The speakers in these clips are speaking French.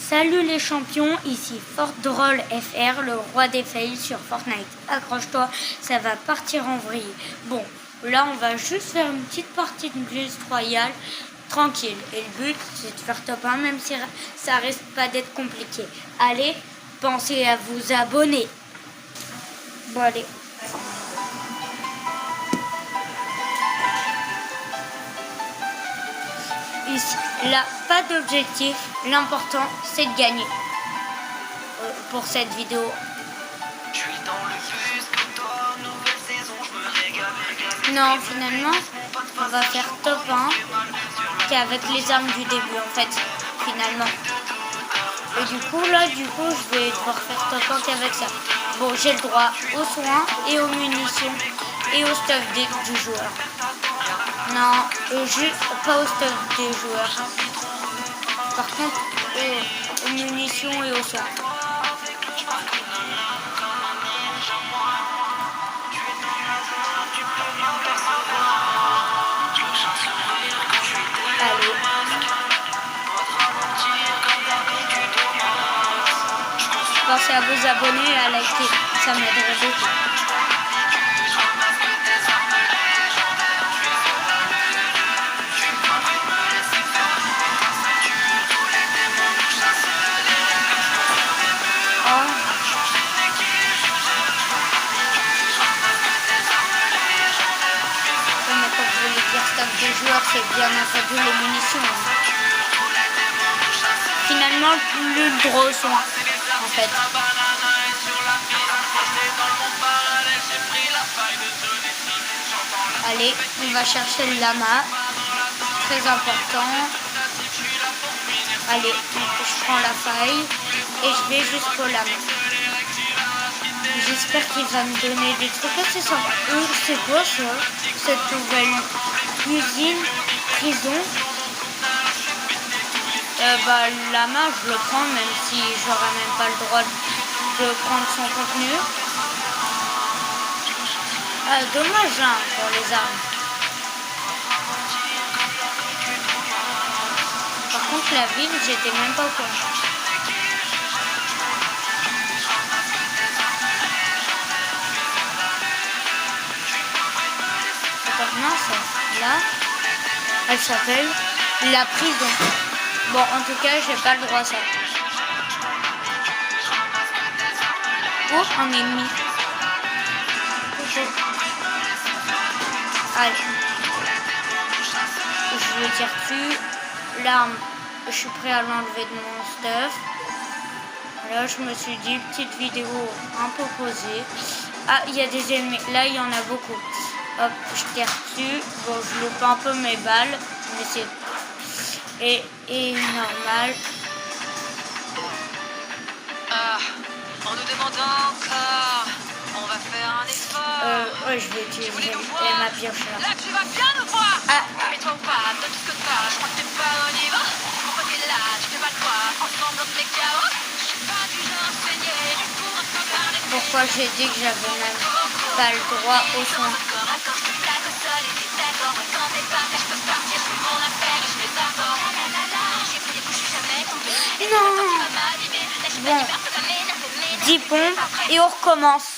Salut les champions, ici FortDroll FR, le roi des fails sur Fortnite. Accroche-toi, ça va partir en vrille. Bon, là on va juste faire une petite partie de Glace Royale, tranquille. Et le but c'est de faire top 1, même si ça risque pas d'être compliqué. Allez, pensez à vous abonner. Bon allez. Ici, là, pas d'objectif, l'important c'est de gagner pour cette vidéo. Non, finalement, on va faire top 1 qu'avec les armes du début en fait, finalement. Et du coup, je vais devoir faire top 1 qu'avec ça. Bon, j'ai le droit aux soins et aux munitions et au stuff du joueur. Non, juste pas au stuff des joueurs. Par contre, aux munitions et aux soins. Allez. Pensez à vous abonner et à liker, ça m'aiderait beaucoup. Des joueurs, c'est bien entendu les munitions. Finalement, le gros soin, en fait. Allez, on va chercher le lama. Très important. Allez, je prends la faille et je vais jusqu'au lama. J'espère qu'il va me donner des trucs assez sympas. C'est quoi ça? Cette nouvelle usine, prison. Le lama, je le prends même si j'aurai même pas le droit de prendre son contenu. Dommage hein, pour les armes. Par contre, la ville, j'étais même pas au courant. Mince, là, elle s'appelle la prison. Bon, en tout cas, j'ai pas le droit à ça. Oh, un ennemi. Allez. Je le tire dessus. L'arme, je suis prêt à l'enlever de mon stuff. Là, je me suis dit, petite vidéo un peu posée. Ah, il y a des ennemis. Là, il y en a beaucoup. Hop, je tire dessus. Bon, je loupe un peu mes balles, mais c'est... Et normal. On nous demande encore. On va faire un effort. Ouais, je vais utiliser ma pioche là. Là, tu vas bien nous voir. Mets-toi au pas, donne tout ce que t'as. Je crois que t'es pas au niveau. Pourquoi t'es là, tu fais pas quoi. Ensemble, on te met KO. Je suis pas du genre saigné. Du coup, on peut parler. Pourquoi j'ai dit que j'avais même pas le droit au son? Non. Bon, 10 pompes et on recommence.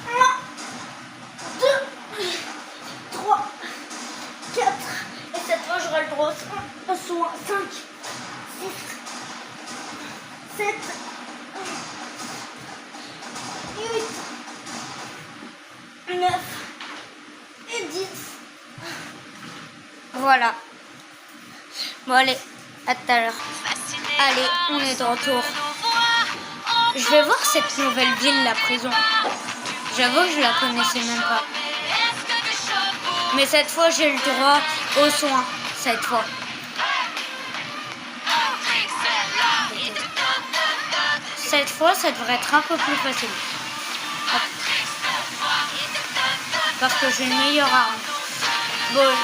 1, 2, 3, 4. Et cette fois j'aurai le droit au soin. 5, 6, 7, 8, 9 et 10. Voilà. Bon allez, à tout à l'heure. Allez, on est de retour. Je vais voir cette nouvelle ville, la prison. J'avoue que je la connaissais même pas. Mais cette fois, j'ai le droit aux soins. Cette fois. Cette fois, ça devrait être un peu plus facile. Hop. Parce que j'ai une meilleure arme. Bon,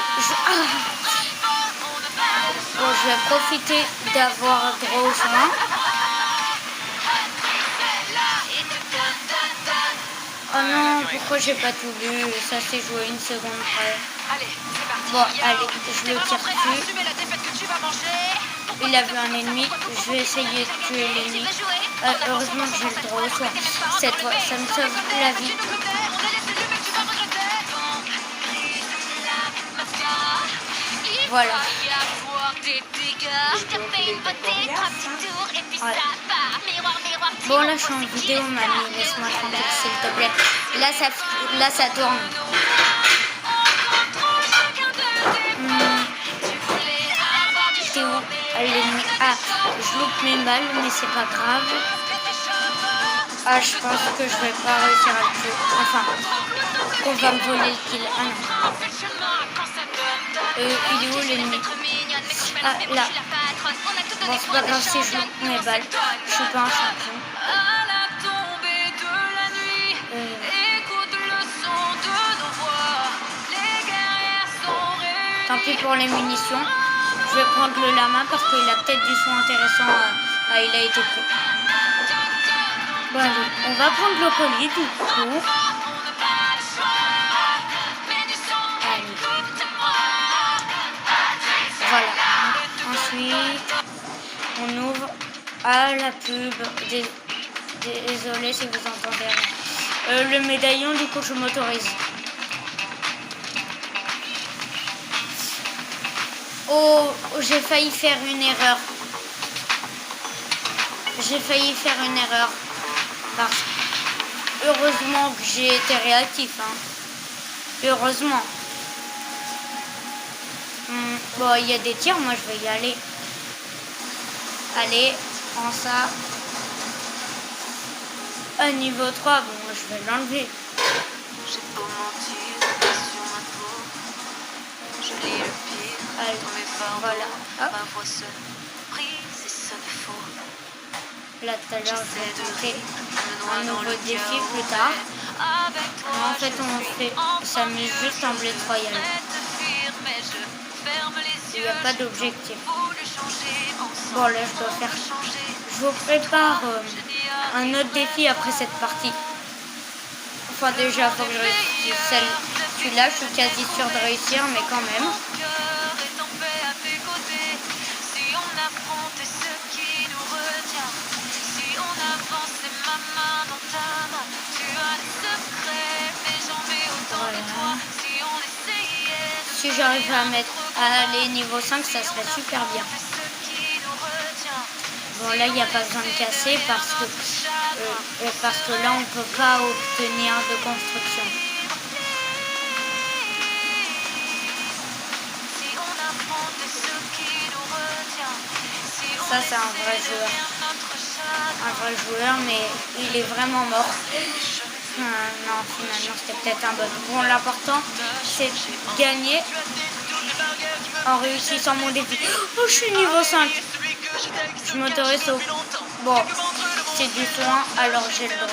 je vais profiter d'avoir droit aux soins. Oh non, pourquoi j'ai pas tout vu? Ça s'est joué une seconde près. Allez, c'est parti. Bon, allez, je le tire dessus. Assumer la défaite que tu vas manger. il a vu un ennemi, je vais essayer de tuer l'ennemi. Heureusement que j'ai le droit au soin. Cette fois, ça me sauve la vie. Voilà. Ouais. Bon, là, je suis en vidéo, mamie. Laisse-moi tranquille, s'il te plaît. Là, ça tourne. T'es où? L'ennemi. Ah, je loupe mes balles, mais c'est pas grave. Ah, je pense que je vais pas réussir à le tuer. Enfin, qu'on va me voler le kill. Ah non. Il est où l'ennemi? Ah, là. Bon, c'est pas grave si je loupe mes balles. Je suis pas un champion. Tant pis pour les munitions. Je vais prendre le lama parce qu'il a peut-être du soin intéressant. Il a été pris. Bon, allez, on va prendre le colis du coup. Allez. Voilà. Ensuite, on ouvre. Ah, la pub. Désolé si vous entendez rien. Le médaillon, du coup, je m'autorise. Oh, j'ai failli faire une erreur. Parce que heureusement que j'ai été réactif. Hein. Heureusement. Bon, il y a des tirs, moi je vais y aller. Allez, prends ça. À niveau 3, bon, je vais l'enlever. J'ai beau mentir sur ma peau, je lis le pire dans mes fardeaux. Voilà. Hop. Ma voix se brise et se défaut. Là, tout à l'heure, je vais tenter un nouveau défi plus tard. En fait, on s'amuse juste en Blitz Royale. Il n'y a pas d'objectif. Bon, là, je dois faire... Je vous prépare un autre défi après cette partie. Enfin, déjà, il faut que je réussisse celui-là. Je suis quasi sûre de réussir, mais quand même. Voilà. Si j'arrive à aller niveau 5, ça serait super bien. Bon, là, il n'y a pas besoin de casser parce que là, on ne peut pas obtenir de construction. Ça, c'est un vrai joueur. Mais il est vraiment mort. Non, finalement, c'était peut-être un bug. Bon, l'important, c'est de gagner en réussissant mon défi. Oh, je suis niveau 5. Je m'autorise au... Bon, c'est du soin, alors j'ai le droit.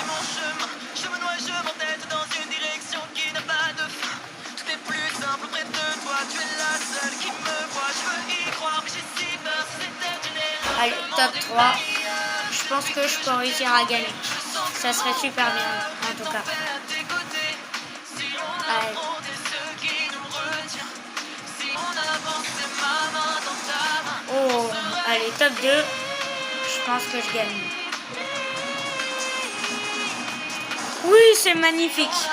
Allez, top 3. Je pense que je peux réussir à gagner. Ça serait super bien, en tout cas. Allez. Oh, allez, top 2. Je pense que je gagne. Oui, c'est magnifique.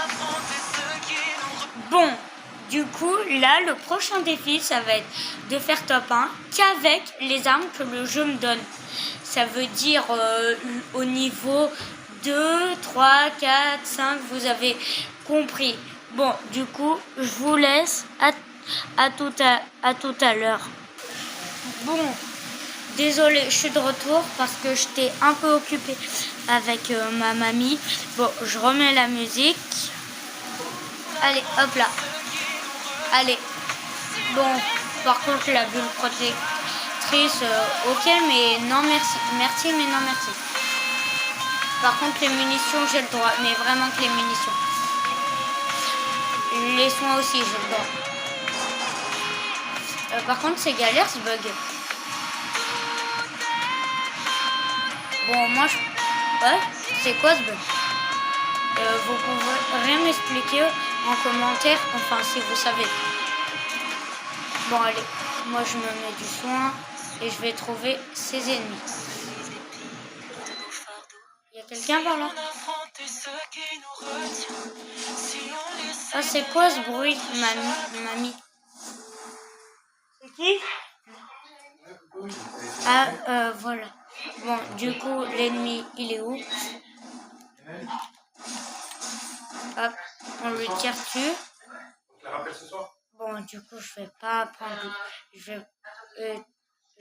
Bon, du coup, là, le prochain défi, ça va être de faire top 1 qu'avec les armes que le jeu me donne. Ça veut dire au niveau 2, 3, 4, 5, vous avez compris. Bon, du coup, je vous laisse à tout à l'heure. Bon, désolé, je suis de retour parce que j'étais un peu occupée avec ma mamie. Bon, je remets la musique. Allez, hop là. Allez. Bon, par contre, la bulle protectrice, ok, mais non merci. Merci, mais non merci. Par contre, les munitions, j'ai le droit. Mais vraiment que les munitions. Les soins aussi, j'ai le droit. Par contre, c'est galère ce bug. Bon, moi, ouais, c'est quoi ce bug? Vous pouvez m'expliquer en commentaire, enfin, si vous savez. Bon, allez. Moi, je me mets du soin et je vais trouver ses ennemis. Il y a quelqu'un par là? Ah, c'est quoi ce bruit, mamie? C'est qui? Ah, voilà. Bon, du coup, l'ennemi, il est où? Hop, on lui tire dessus. Bon, du coup, je vais pas prendre...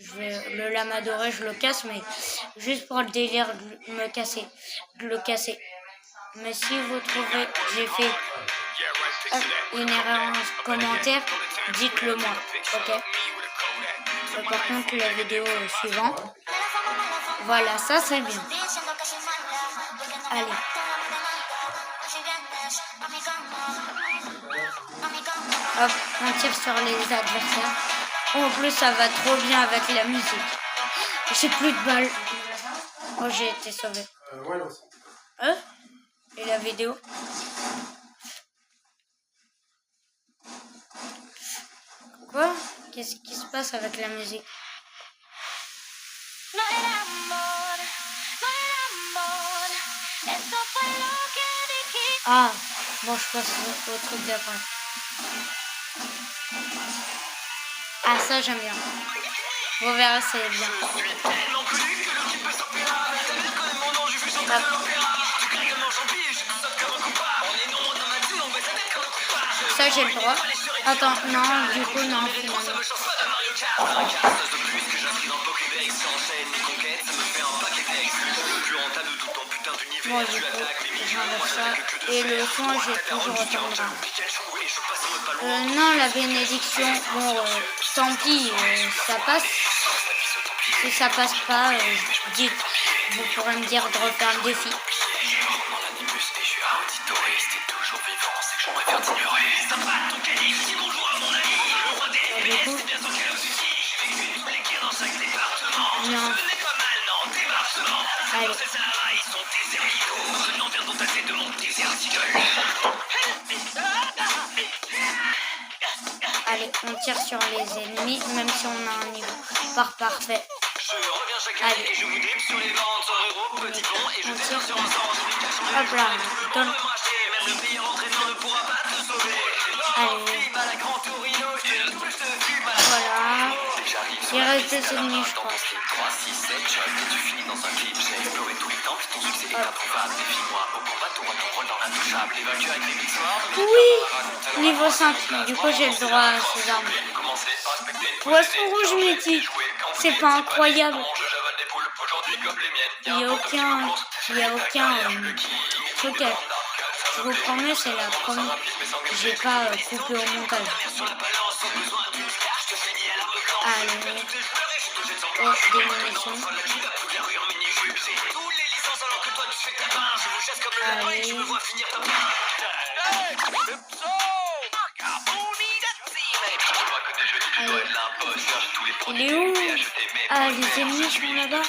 Je vais le lama doré, je le casse, mais juste pour le délire de le casser. Mais si vous trouvez que j'ai fait une erreur en commentaire, dites-le moi, ok? Par contre, la vidéo suivante, voilà, ça c'est bien. Allez. Hop, on tire sur les adversaires. En plus, ça va trop bien avec la musique. J'ai plus de balles. Oh, j'ai été sauvé. Hein? Et la vidéo? Quoi? Qu'est-ce qui se passe avec la musique? Ah, bon, je passe au truc d'après. Ah, ça, j'aime bien. Vous verrez, c'est bien. Ça, j'ai le droit. Attends, non, du coup, non, finalement. Bon, du coup, j'enlève ça. Et le soin, j'ai toujours autant de bras. Non, la bénédiction, bon, tant pis, ça passe. Si ça passe pas, dites, vous pourrez me dire de refaire le défi. Du coup, non. Allez. Allez, on tire sur les ennemis, même si on a un niveau parfait. Allez. On tire. Hop là. Donne. Allez. Voilà. Il reste des ennemis, je crois. Oui, niveau 5. Du coup, j'ai le droit à ces armes. Poisson rouge mythique. C'est pas incroyable. Il n'y a aucun truc. Je vous promets, c'est la première. J'ai pas coupé au montage. Allez. Oh, des munitions. Allez. Il est où? Ah, les ennemis sont là-bas.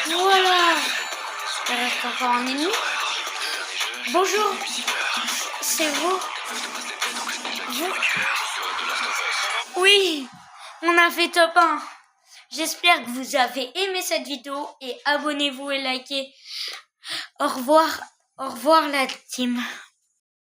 Voilà. Il reste encore un ennemi. Bonjour. C'est vous? Oui, on a fait top 1. J'espère que vous avez aimé cette vidéo et abonnez-vous et likez. Au revoir la team.